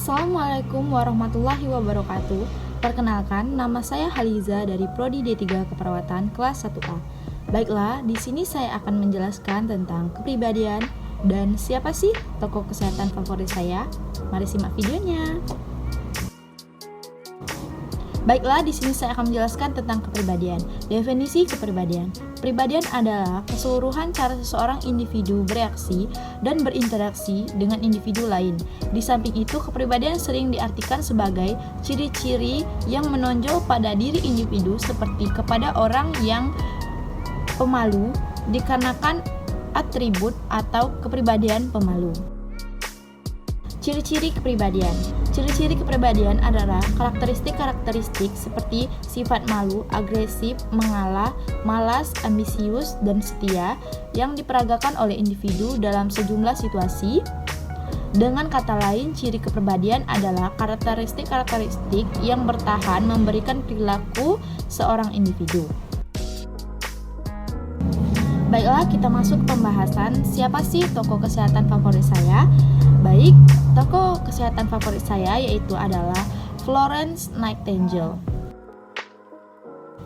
Assalamualaikum warahmatullahi wabarakatuh. Perkenalkan, nama saya Haliza dari Prodi D3 Keperawatan kelas 1A. Baiklah, di sini saya akan menjelaskan tentang kepribadian dan siapa sih tokoh kesehatan favorit saya. Mari simak videonya. Baiklah, di sini saya akan menjelaskan tentang kepribadian. Definisi kepribadian. Kepribadian adalah keseluruhan cara seseorang individu bereaksi dan berinteraksi dengan individu lain. Di samping itu, kepribadian sering diartikan sebagai ciri-ciri yang menonjol pada diri individu seperti kepada orang yang pemalu dikarenakan atribut atau kepribadian pemalu. Ciri-ciri kepribadian. Ciri-ciri kepribadian adalah karakteristik-karakteristik seperti sifat malu, agresif, mengalah, malas, ambisius, dan setia yang diperagakan oleh individu dalam sejumlah situasi. Dengan kata lain, ciri kepribadian adalah karakteristik-karakteristik yang bertahan memberikan perilaku seorang individu. Baiklah, kita masuk ke pembahasan siapa sih tokoh kesehatan favorit saya. Baik, tokoh kesehatan favorit saya yaitu adalah Florence Nightingale.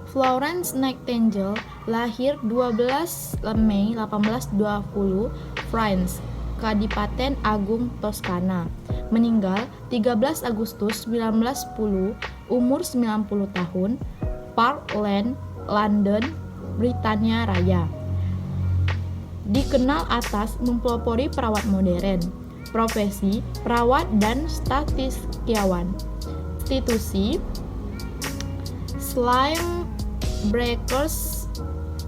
Florence Nightingale lahir 12 Mei 1820 France, Kadipaten Agung Toskana. Meninggal 13 Agustus 1910, umur 90 tahun, Park Lane, London, Britania Raya. Dikenal atas mempelopori perawat modern, profesi perawat dan statistikawan, institusi Slime Breakers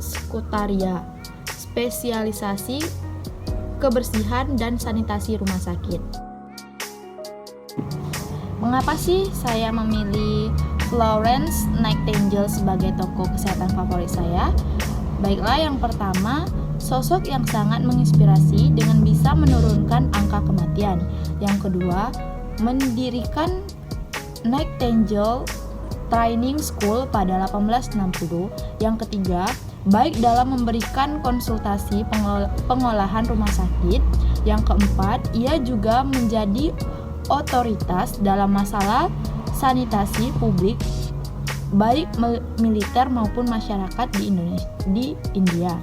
Sekutaria, spesialisasi kebersihan dan sanitasi rumah sakit. Mengapa sih saya memilih Florence Nightingale sebagai tokoh kesehatan favorit saya? Baiklah, yang pertama, sosok yang sangat menginspirasi dengan bisa menurunkan angka kematian. Yang kedua, mendirikan Nightingale Training School pada 1860. Yang ketiga, baik dalam memberikan konsultasi pengolahan rumah sakit. Yang keempat, ia juga menjadi otoritas dalam masalah sanitasi publik baik militer maupun masyarakat di India.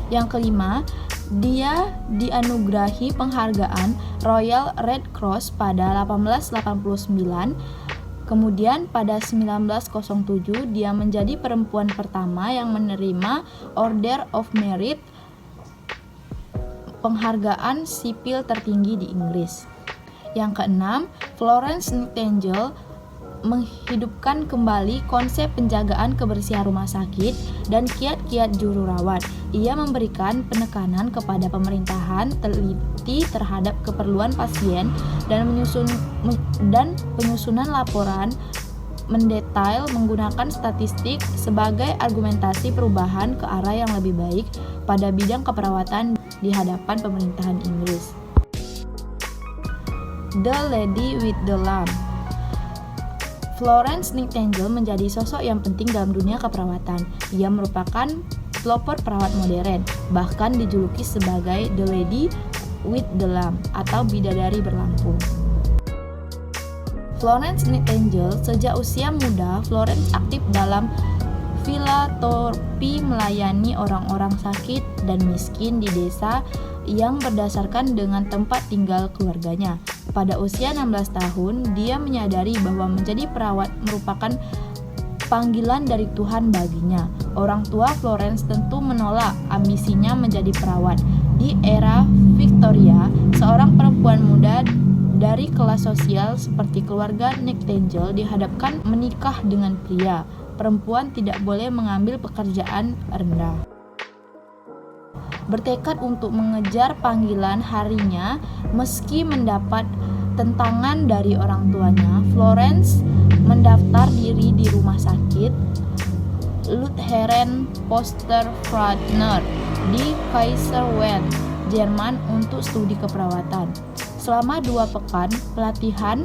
Yang kelima, dia dianugerahi penghargaan Royal Red Cross pada 1889. Kemudian pada 1907 dia menjadi perempuan pertama yang menerima Order of Merit, penghargaan sipil tertinggi di Inggris. Yang keenam, Florence Nightingale menghidupkan kembali konsep penjagaan kebersihan rumah sakit dan kiat-kiat juru rawat. Ia memberikan penekanan kepada pemerintahan teliti terhadap keperluan pasien dan penyusunan laporan mendetail menggunakan statistik sebagai argumentasi perubahan ke arah yang lebih baik pada bidang keperawatan di hadapan pemerintahan Inggris. The Lady with the Lamp. Florence Nightingale menjadi sosok yang penting dalam dunia keperawatan. Ia merupakan pelopor perawat modern, bahkan dijuluki sebagai The Lady with the Lamp atau bidadari berlampu. Florence Nightingale sejak usia muda, Florence aktif dalam filantropi melayani orang-orang sakit dan miskin di desa yang berdasarkan dengan tempat tinggal keluarganya. Pada usia 16 tahun, dia menyadari bahwa menjadi perawat merupakan panggilan dari Tuhan baginya. Orang tua Florence tentu menolak ambisinya menjadi perawat. Di era Victoria, seorang perempuan muda dari kelas sosial seperti keluarga Nightingale dihadapkan menikah dengan pria. Perempuan tidak boleh mengambil pekerjaan rendah. Bertekad untuk mengejar panggilan harinya meski mendapat tentangan dari orang tuanya, Florence mendaftar diri di rumah sakit Lutheran Posterfrauener di Kaiserslautern, Jerman untuk studi keperawatan. Selama 2 pekan pelatihan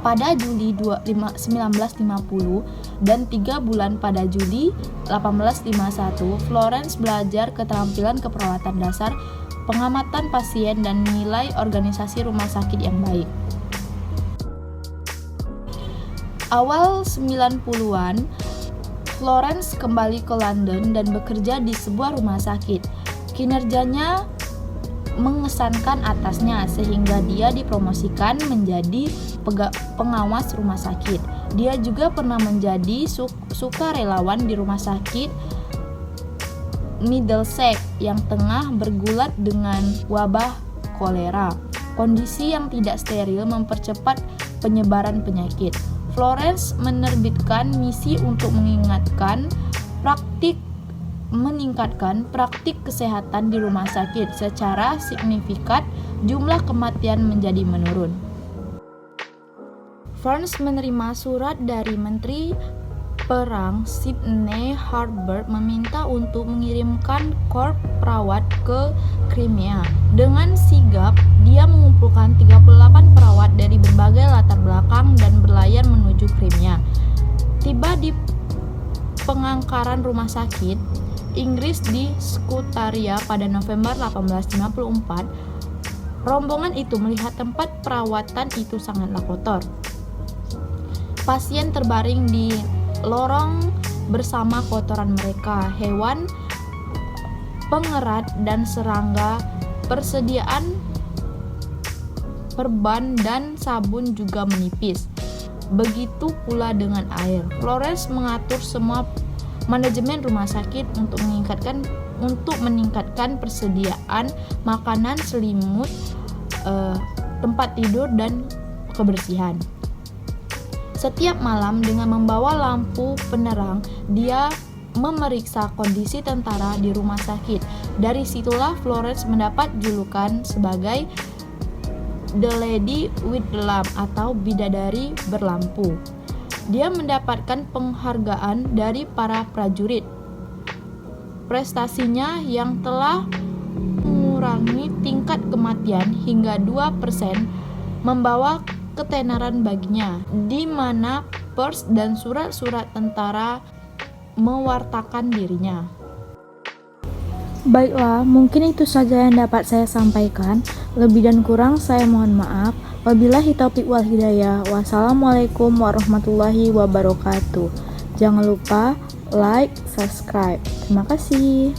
pada Juli 1950 dan 3 bulan pada Juli 1851, Florence belajar keterampilan keperawatan dasar pengamatan pasien, dan nilai organisasi rumah sakit yang baik. Awal 90-an, Florence kembali ke London dan bekerja di sebuah rumah sakit. Kinerjanya mengesankan atasnya sehingga dia dipromosikan menjadi pengawas rumah sakit. Dia juga pernah menjadi sukarelawan di rumah sakit Middlesex yang tengah bergulat dengan wabah kolera. Kondisi yang tidak steril mempercepat penyebaran penyakit. Florence menerbitkan misi untuk meningkatkan praktik kesehatan di rumah sakit. Secara signifikan, jumlah kematian menjadi menurun. Florence menerima surat dari Menteri Perang Sidney Herbert meminta untuk mengirimkan korps perawat ke Crimea. Dengan sigap, dia mengumpulkan 38 perawat dari berbagai latar belakang dan berlayar menuju Crimea. Tiba di pengangkaran rumah sakit Inggris di Scutari pada November 1854. Rombongan itu melihat tempat perawatan itu sangatlah kotor. Pasien terbaring di lorong bersama kotoran mereka, hewan pengerat dan serangga. Persediaan perban dan sabun juga menipis. Begitu pula dengan air. Florence mengatur semua manajemen rumah sakit untuk meningkatkan persediaan makanan, selimut, tempat tidur, dan kebersihan. Setiap malam dengan membawa lampu penerang, dia memeriksa kondisi tentara di rumah sakit. Dari situlah Florence mendapat julukan sebagai The Lady with the Lamp atau bidadari berlampu. Dia mendapatkan penghargaan dari para prajurit. Prestasinya yang telah mengurangi tingkat kematian hingga 2% membawa ketenaran baginya, di mana pers dan surat-surat tentara mewartakan dirinya. Baiklah, mungkin itu saja yang dapat saya sampaikan. Lebih dan kurang saya mohon maaf. Wabillahi taufiq wal hidayah. Wassalamualaikum warahmatullahi wabarakatuh. Jangan lupa like, subscribe. Terima kasih.